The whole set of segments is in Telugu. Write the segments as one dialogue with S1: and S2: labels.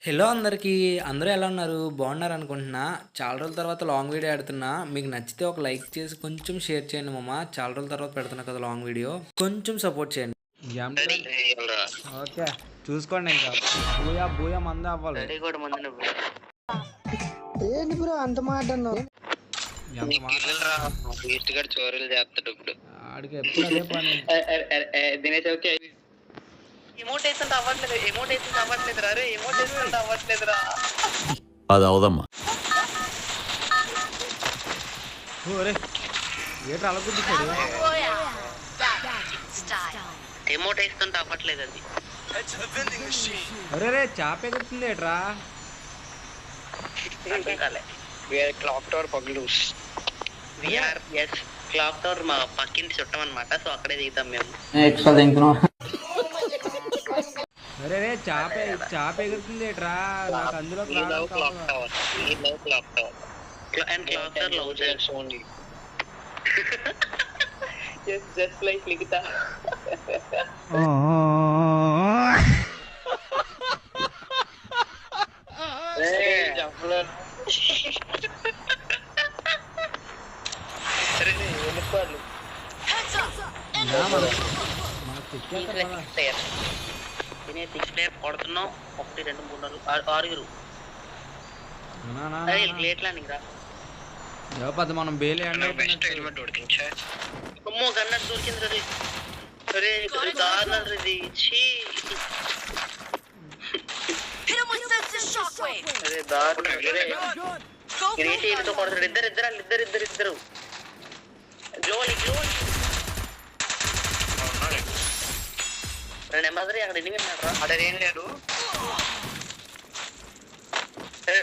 S1: హలో అందరికీ. అందరూ ఎలా ఉన్నారు? బాగున్నారనుకుంటున్నా. చాలా రోజుల తర్వాత లాంగ్ వీడియో పెడుతున్నా. మీకు నచ్చితే ఒక లైక్ చేసి కొంచెం షేర్ చేయండి మామ. చాలా రోజుల తర్వాత పెడుతున్నా కదా లాంగ్ వీడియో. కొంచెం సపోర్ట్ చేయండి. ఓకే, చూసుకోండి ఇంకా. బూయా బూయా మంద అవ్వాలి.
S2: ఏంటి బ్రో అంత మాట అన్నావు?
S3: చోరీలు చేస్తాడు ఇప్పుడు.
S1: ఆడికి ఎప్పుడు అదే పని.
S3: దినేష్ ఓకే ఎమోట్ వేస్తుంటే అవ్వట్లేదు, ఎమోట్ వేస్తుంటే అవ్వట్లేదురా, అరే ఎమోట్ వేస్తుంటే అవ్వట్లేదురా.
S4: అది అవదమ్మా.
S1: ఓరే ఏట్రా అలా గుర్తించాడు.
S3: ఎమోట్ వేస్తుంటే అవ్వట్లేదు అది.
S1: అరే రే చాప ఎగురుతుంది ఏట్రా.
S3: క్లాక్ టవర్ పగ్లూస్. విఆర్ ఎస్ క్లాక్ టవర్ మా పక్కింటి చుట్టం అనమాట. సో అక్కడే దిగుతాం మేము.
S1: అరే రే చాప ఎగురుతుంది ఏట్రా. నాకు అందులో
S3: clock tower and clock tower love jets only. just like Nikita. కొడుతున్నాం 1 2 3 4 6 లేట్ ల్యాండింగ్ రా.
S1: పెద్ద మనం బేలే
S3: అమ్మో గన్నర్ దొరికింది రే. అరే దారుణం రే ఛీ. అరే దారుణం కొడతాడు. ఇద్దరు జోలి నెంబర్ అక్కడ ఎన్ని విన్నారా? అక్కడ ఏం లేడు.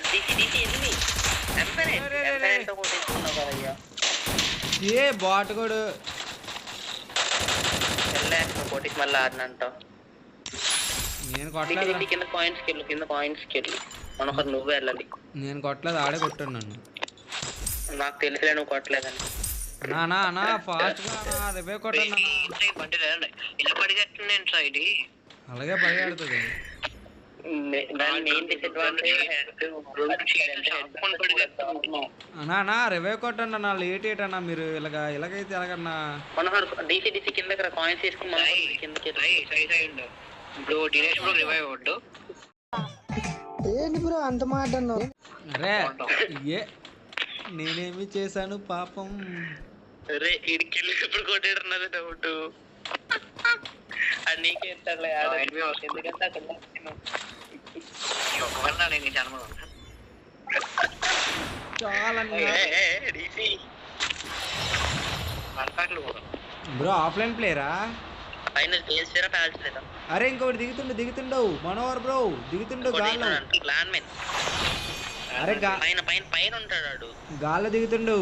S3: ఎన్ని
S1: ఏ బాట్ కూడా
S3: కోటికి మళ్ళీ ఆడినంటావు.
S1: నేను కొట్టలేదు.
S3: కింద పాయింట్స్కి వెళ్ళు మనొకరు నువ్వు వెళ్ళాలి.
S1: నేను కొట్టలేదు, ఆడే కొట్టాడు నన్ను.
S3: నాకు తెలిసిలే నువ్వు కొట్టలేదని.
S1: నా ఫాస్ట్ గా రివే కొట్టాను.
S3: ఇల్లు పడిగట్టుందేంట్రా ఇది.
S1: అలాగే పరిగెడుతుంది. అన్నా రివే కొట్టండి అన్న. లేట్ ఏటన్నా మీరు ఇలాగైతే ఎలాగన్నా.
S3: డీసీ కిందకి కాయిన్స్ తీసుకుని కిందకి ఇప్పుడు దినేష్ బ్రో రివైవ్ అవ్వద్దు.
S2: ఏంటి బ్రో అంత మాట అన్నావు?
S1: అరే ఏ నేనేమి చేశాను పాపం.
S3: అరే ఇడికెళ్ళి ఎప్పుడు కొట్టేటన్నది డౌట్. అది నీకే ఇస్తాడులే. ఎందుకంటే అక్కడ
S1: బ్రో ఆఫ్లైన్ ప్లేయరా? అరే ఇంకొకటి దిగుతుండవు మనోహర్ బ్రో. దిగుతుండు గాల్లో. అరే
S3: పైన ఉంటాడు.
S1: గాల్లో దిగుతుండు.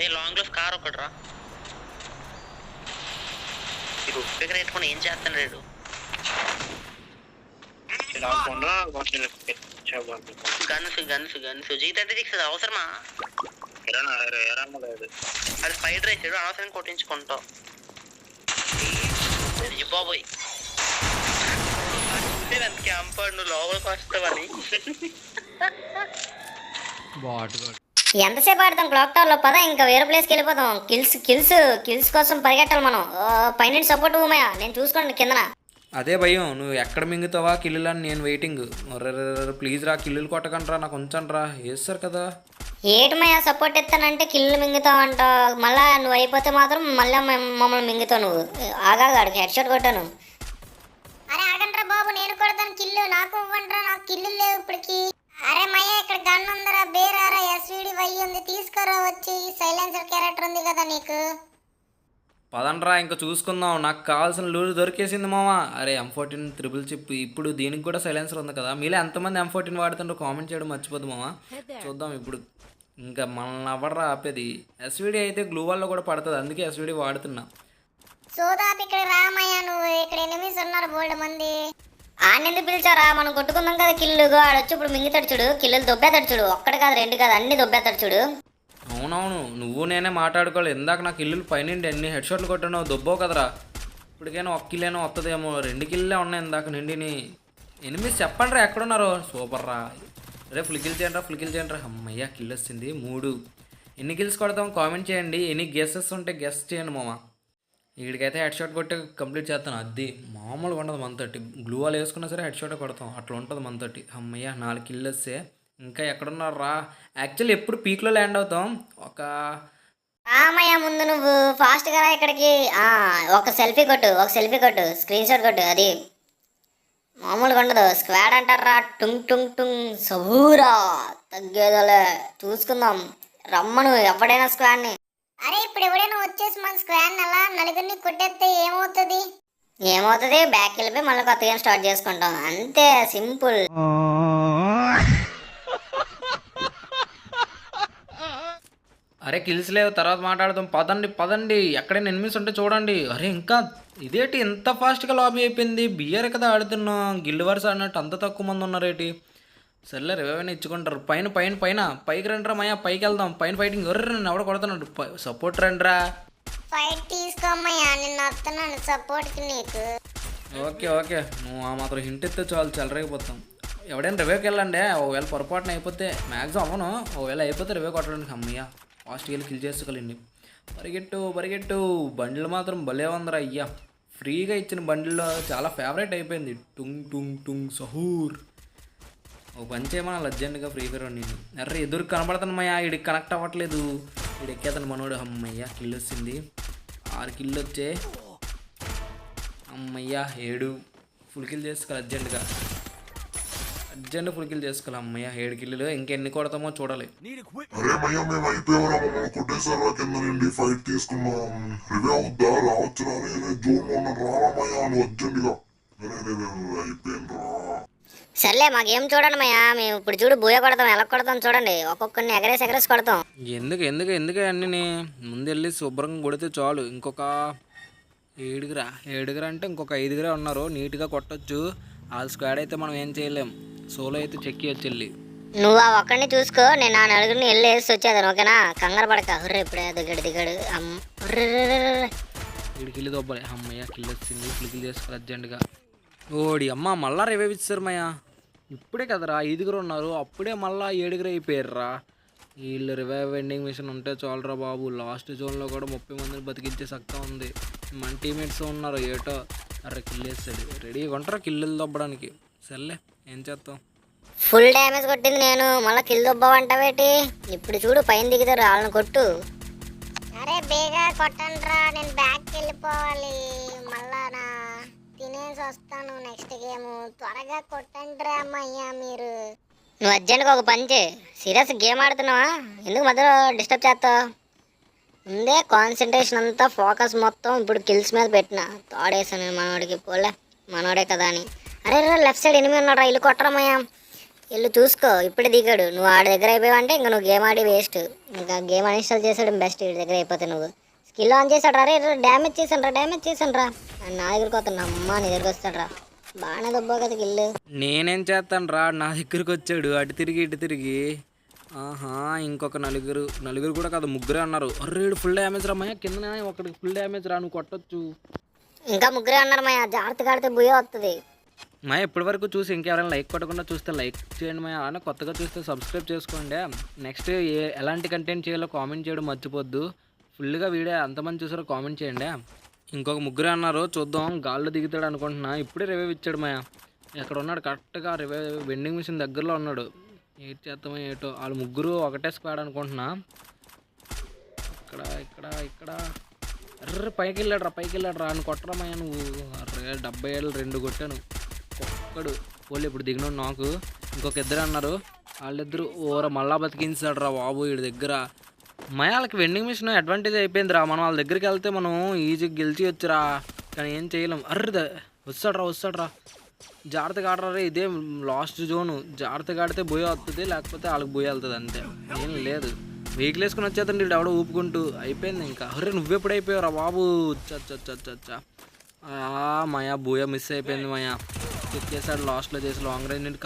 S3: ఏ లాంగ్ లో కార్ ఒకటి రా. దగ్గర పెట్టుకుని ఏం చేస్తాడు? గన్స్ G36 అవసరమా? అది స్పైడర్ వేసాడు అనవసరం కొట్టించుకుంటావు బాబోయ్. క్యాంపర్ నువ్వు లోపలికి వస్తావని.
S5: ఎంతసేపు ఆడతాం క్లాక్ టవర్ లో? పద ఇంకా వేరే ప్లేస్కి వెళ్ళిపోతాం. కిల్స్ కోసం పరిగెట్టాలి మనం. పైన సపోర్ట్ ఉమయ్య, నేను చూసుకోండి కిందన.
S1: అదే భయం, నువ్వు ఎక్కడ మింగుతావా కిల్లులని నేను వెయిటింగ్. ప్లీజ్ రా, కిల్లులు కొట్టకండి రా, నాకు ఉంచండి రా. వేస్తారు కదా.
S5: ఏటమయ్య సపోర్ట్ ఇస్తానంటే కిల్లు మింగుతావంట. మళ్ళా నువ్వు అయిపోతే మాత్రం మళ్ళీ మమ్మల్ని మింగుతావు నువ్వు. ఆగాడికి హెడ్ షాట్ కొట్టాను. అరే ఆగండ్రా బాబు, నేను కొడతాను కిల్లు. నాకు ఇవ్వండిరా, నాకు కిల్లు లేవు ఇప్పటికి. అరే మయ్య ఇక్కడ గన్ ఉందరా, బేరారా SVD వై ఉంది, తీసుకురా వచ్చి. సైలెన్సర్ క్యారెక్టర్ ఉంది కదా నీకు.
S1: పదండ్రా ఇంకా చూసుకుందాం. నాకు కావాల్సిన లూరు దొరికేసింది మామ. అరే M14 త్రిబుల్ చిప్. ఇప్పుడు దీనికి కూడా సైలెన్సర్ ఉంది కదా. మీలో ఎంతమంది M14 వాడుతుండ్రో కామెంట్ చేయడం మర్చిపోద్దు మామ. చూద్దాం ఇప్పుడు. ఇంకా మనల్ని అవ్వడరా ఆపేది. SVD అయితే గ్లూ వాల్లో కూడా పడుతుంది, అందుకే SVD వాడుతున్నా.
S5: సోదాప్ ఇక్కడ రామయ్య, నువ్వు ఇక్కడ ఎనిమిస్ ఉన్నారు బోల్డ్ మంది. ఆడెందుకు పిలిచారా? మనం కొట్టుకుందాం కదా కిల్లు. ఆడొచ్చి ఇప్పుడు మింగితాడు చూడు. కిల్లులు దొబ్బేతాడు చూడు. ఒక్కటి కాదు 2 కాదు, అన్ని దొబ్బేతాడు చూడు.
S1: అవునవును, నువ్వు నేనే మాట్లాడుకోవాలి. ఇందాక నాకు కిల్లులు పైనుండి ఎన్ని హెడ్ షాట్లు కొట్టానో దొబ్బో కదరా. ఇప్పటికైనా 1 కిల్లేనో వస్తుందేమో. 2 కిల్లే ఉన్నాయి ఇందాక నిండిని. ఎనిమిది చెప్పండి రా ఎక్కడున్నారు. సూపర్ రా. రే ఫుల్ కిల్ చేయండి రా. అమ్మయ్య కిల్ వచ్చింది 3. ఎన్ని కిల్స్ కొడతాం కామెంట్ చేయండి. ఎన్ని గెస్సెస్ ఉంటే గెస్ చేయండి మామ. వీడికైతే హెడ్ షాట్ కొట్టి కంప్లీట్ చేస్తాను. అది మామూలుగా ఉండదు మనతోటి. గ్లూ వాల్ వేసుకున్నా సరే హెడ్ షాట్ కొడతాం, అట్లా ఉంటుంది మనతోటి. అమ్మయ్య 4 కిల్ వస్తే. ఇంకా ఎక్కడున్నారు రా. యాక్చువల్లీ ఎప్పుడు పీక్లో ల్యాండ్ అవుతాం. ఒక
S5: రామయ్య ముందు నువ్వు ఫాస్ట్గా రా ఇక్కడికి. ఒక సెల్ఫీ కొట్టు స్క్రీన్ షాట్ కొట్టు. అది మామూలుగా ఉండదు. స్క్వాడ్ అంటారా. టుంగ్ టుంగ్ టుంగ్ సహూరా తగ్గేదలే. చూసుకుందాం రమ్మను ఎవడైనా స్క్వాడ్ని. అరే ఇప్పుడు ఎవడైనా వచ్చేసి మన స్క్వాడ్ని అలా నలుగురిని కొట్టేస్తే ఏమవుతుంది బ్యాక్ వెళ్ళిపోయి మళ్ళీ కొత్త గేమ్ స్టార్ట్ చేసుకుంటాం. అంతే సింపుల్.
S1: అరే కిల్స్ లేవు, తర్వాత మాట్లాడదాం. పదండి. ఎక్కడైనా ఎనిమిస్ ఉంటే చూడండి. అరే ఇంకా ఇదేంటి ఎంత ఫాస్ట్గా లాబీ అయిపోయింది. బియర్ కదా ఆడుతున్నాం. గిల్డ్ వార్స్ ఆడినట్టు అంత తక్కువ మంది ఉన్నారేటి. సర్లే రివైవ్ని ఇచ్చుకుంటారు. పైకి రండిరా మయ్యా. పైకి వెళ్దాం. పైన ఫైటింగ్. ఎవరు ఎవడ కొడుతున్నాడు. సపోర్ట్ రండిరా.
S5: ఫైట్ తీసుకోమయ్యా, నేను వస్తున్నాను సపోర్ట్కి నీకు.
S1: ఓకే నువ్వు ఆ మాత్రం హింట్ ఇస్తే చాలు చెలరైపోతాం. ఎవడైనా రివేకి వెళ్ళండి. ఒకవేళ పొరపాటున అయిపోతే మ్యాక్సిమం అవ్వను. ఒకవేళ అయిపోతే రివే కొట్టడానికి అమ్మయ్య ఫాస్ట్గా వెళ్ళి కిల్ చేసుకోగలండి. పరిగెట్టు. బండిలు మాత్రం భలే ఉందరా అయ్యా. ఫ్రీగా ఇచ్చిన బండిల్లో చాలా ఫేవరెట్ అయిపోయింది. టుంగ్ టుంగ్ టుంగ్ సహూర్. ఒక పని చేయమన్నా లజ్జెండ్గా ఫ్రీ ఫైర్ నేను. అర్రే ఎదురు కనబడుతున్నామయ్యా. వీడికి కనెక్ట్ అవ్వట్లేదు. వీడు ఎక్కేతను మనోడు. అమ్మయ్య కిల్ వచ్చింది. 6 కిల్ వచ్చే. అమ్మయ్య 7 ఫుల్ కిల్ చేసుకోవాలి అర్జెంట్ ఫుల్ కిల్ చేసుకోవాలి. అమ్మయ్య 7 కిల్లులు. ఇంకెన్ని కొడతామో చూడాలి.
S6: అరే మయ్య మేము అయిపోయారా మమ్మల్ని కొట్టేసారా కింద నుండి ఫైట్ తీసుకున్నాం. రివే అవుద్దా రావచ్చురా. జోన్ రామయ్య నువ్వు అర్జెంట్గా. అయిపోయింది రా.
S5: సర్లే మా గేమ్ చూడండి మయ్యా. మేము ఇప్పుడు చూడు బూయ కొడతాం. ఎలా కొడతాం చూడండి. ఒక్కొక్కరిని ఎగరేసి కొడతాం.
S1: ఎందుకు అన్నీ ముందు వెళ్ళి శుభ్రంగా కొడితే చాలు. ఇంకొక 7 అంటే ఇంకొక 5 ఉన్నారు. నీట్గా కొట్టచ్చు. వాళ్ళ స్క్వాడ్ అయితే మనం ఏం చేయలేం. సోలో అయితే చెక్కియచ్చు వెళ్ళి.
S5: నువ్వు ఆ ఒక్కడిని చూసుకో, నేను ఆ నలుగురిని వెళ్ళి వేసి వచ్చేదాను. ఓకేనా? కంగారు పడక. ఇప్పుడే దిగాడు.
S1: వీడికి కిల్లు దొబ్బలే. అమ్మయ్య కిల్ వచ్చింది. ఫుల్ కిల్ చేసుకోవాలి అర్జెంటుగా. ఓడి అమ్మ మళ్ళా రివైవ్ ఇచ్చారు మయ్య. ఇప్పుడే కదరా 5 ఉన్నారు. అప్పుడే మళ్ళీ 7 అయిపోయారురా. వీళ్ళు రివైవ్ ఎండింగ్ మిషన్ ఉంటే చాలరా బాబు. లాస్ట్ జోన్లో కూడా 30 మందిని బతికించే సక్కా ఉంది. మన టీమేట్స్ ఉన్నారు. ఏటో అరే కిల్ వేస్తాడు. రెడీగా ఉంటారా కిల్లులు దొబ్బడానికి. సర్లే ఏం చేస్తాం.
S5: ఫుల్ డ్యామేజ్ కొట్టింది నేను. మళ్ళీ కిల్ దొబ్బవంటావేటి. ఇప్పుడు చూడు పైన దిగుతారు. వాళ్ళని కొట్టు. అరే బేగా కొట్టండిరా. నేను బ్యాక్కి వెళ్ళిపోవాలి. మళ్ళా నా తినేసి వస్తాను నెక్స్ట్ గేమ్. త్వరగా కొట్టండిరా అమ్మయ్యా మీరు. నువ్వు అర్జెంట్గా ఒక పని చేయి. సీరియస్ గేమ్ ఆడుతున్నావా? ఎందుకు మధ్యలో డిస్టర్బ్ చేస్తావు? ముందే కాన్సన్ట్రేషన్ అంతా ఫోకస్ మొత్తం ఇప్పుడు కిల్స్ మీద పెట్టిన. తోడేసాను మనోడికి. పోలే మనోడే కదా అని. అరే లెఫ్ట్ సైడ్ ఎనిమిది ఉన్నాడు. ఇల్లు కొట్టరమయ్యా. ఇల్లు చూసుకో. ఇప్పుడే దిగాడు. నువ్వు ఆడి దగ్గర అయిపోయావంటే ఇంకా నువ్వు గేమ్ ఆడి వేస్ట్. ఇంకా గేమ్ అన్ఇన్స్టాల్ చేసాడు బెస్ట్. వీడి దగ్గర అయిపోతే నువ్వు స్కిల్ ఆన్ చేశాడు. అరే డ్యామేజ్ చేశాను రా. నా దగ్గరికి వస్తాను. అమ్మ నీ దగ్గరికి వస్తాడు రా. బాగానే దొబ్బా కదా కిల్లు.
S1: నేనేం చేస్తాను రా. నా దగ్గరికి వచ్చాడు. అటు తిరిగి ఆహా ఇంకొక నలుగురు కూడా కాదు 3 అన్నారు. అరే ఫుల్ డ్యామేజ్ రా మయ్య. కింద ఒకటికి ఫుల్ డ్యామేజ్ రా. నువ్వు కొట్టచ్చు.
S5: ఇంకా 3 అన్నారు మయ్య. జాగ్రత్తగా ఆడితే బుయ్య వస్తుంది.
S1: మయ్య ఇప్పటి వరకు చూసి ఇంకెవరైనా లైక్ కొట్టకుండా చూస్తే లైక్ చేయండి మయ్య. అలా కొత్తగా చూస్తే సబ్స్క్రైబ్ చేసుకోండి. నెక్స్ట్ ఎలాంటి కంటెంట్ చేయాలో కామెంట్ చేయడం మర్చిపోద్దు. ఫుల్గా వీడియో ఎంతమంది చూసారో కామెంట్ చేయండి. ఇంకొక 3 అన్నారు. చూద్దాం. గాల్లో దిగుతాడు అనుకుంటున్నా. ఇప్పుడే రివైవ్ ఇచ్చాడు మయ్య. ఎక్కడ ఉన్నాడు కరెక్ట్గా రివైవ్ వెండింగ్ మిషన్ దగ్గరలో ఉన్నాడు. ఏం చేస్తామో ఏటో. వాళ్ళు 3 ఒకటే స్క్వాడ్ అనుకుంటున్నా. ఇక్కడ అర్రే పైకి వెళ్ళాడు రా. అని కొట్టరమయ్యా నువ్వు. అర్రే 70 2 కొట్టాను. ఒక్కడు పోలే. ఇప్పుడు దిగినాడు నాకు. ఇంకొక 2 అన్నారు. వాళ్ళిద్దరు మళ్ళా బతికించాడు రా బాబు వీడి దగ్గర. వాళ్ళకి వెండింగ్ మిషన్ అడ్వాంటేజ్ అయిపోయింది రా. మనం వాళ్ళ దగ్గరికి వెళ్తే మనం ఈజీగా గెలిచి వచ్చురా. కానీ ఏం చేయలేం. అర్రే వస్తాడు రా. జాగ్రత్తగా ఆడరా. ఇదే లాస్ట్ జోను. జాగ్రత్తగా ఆడితే బోయ వస్తుంది. లేకపోతే వాళ్ళకి బోయ వెళ్తుంది. అంతే ఏం లేదు. వెహికల్ వేసుకుని వచ్చేదండి వీడు ఎవడో ఊపుకుంటూ. అయిపోయింది ఇంకా. అర్రే నువ్వెప్పుడు అయిపోయావు రా బాబు. చచ్చా మాయా బోయ మిస్ అయిపోయింది. మాయా ఎక్కేసాడు లాస్ట్లో చేసి లాంగ్ రేంజ్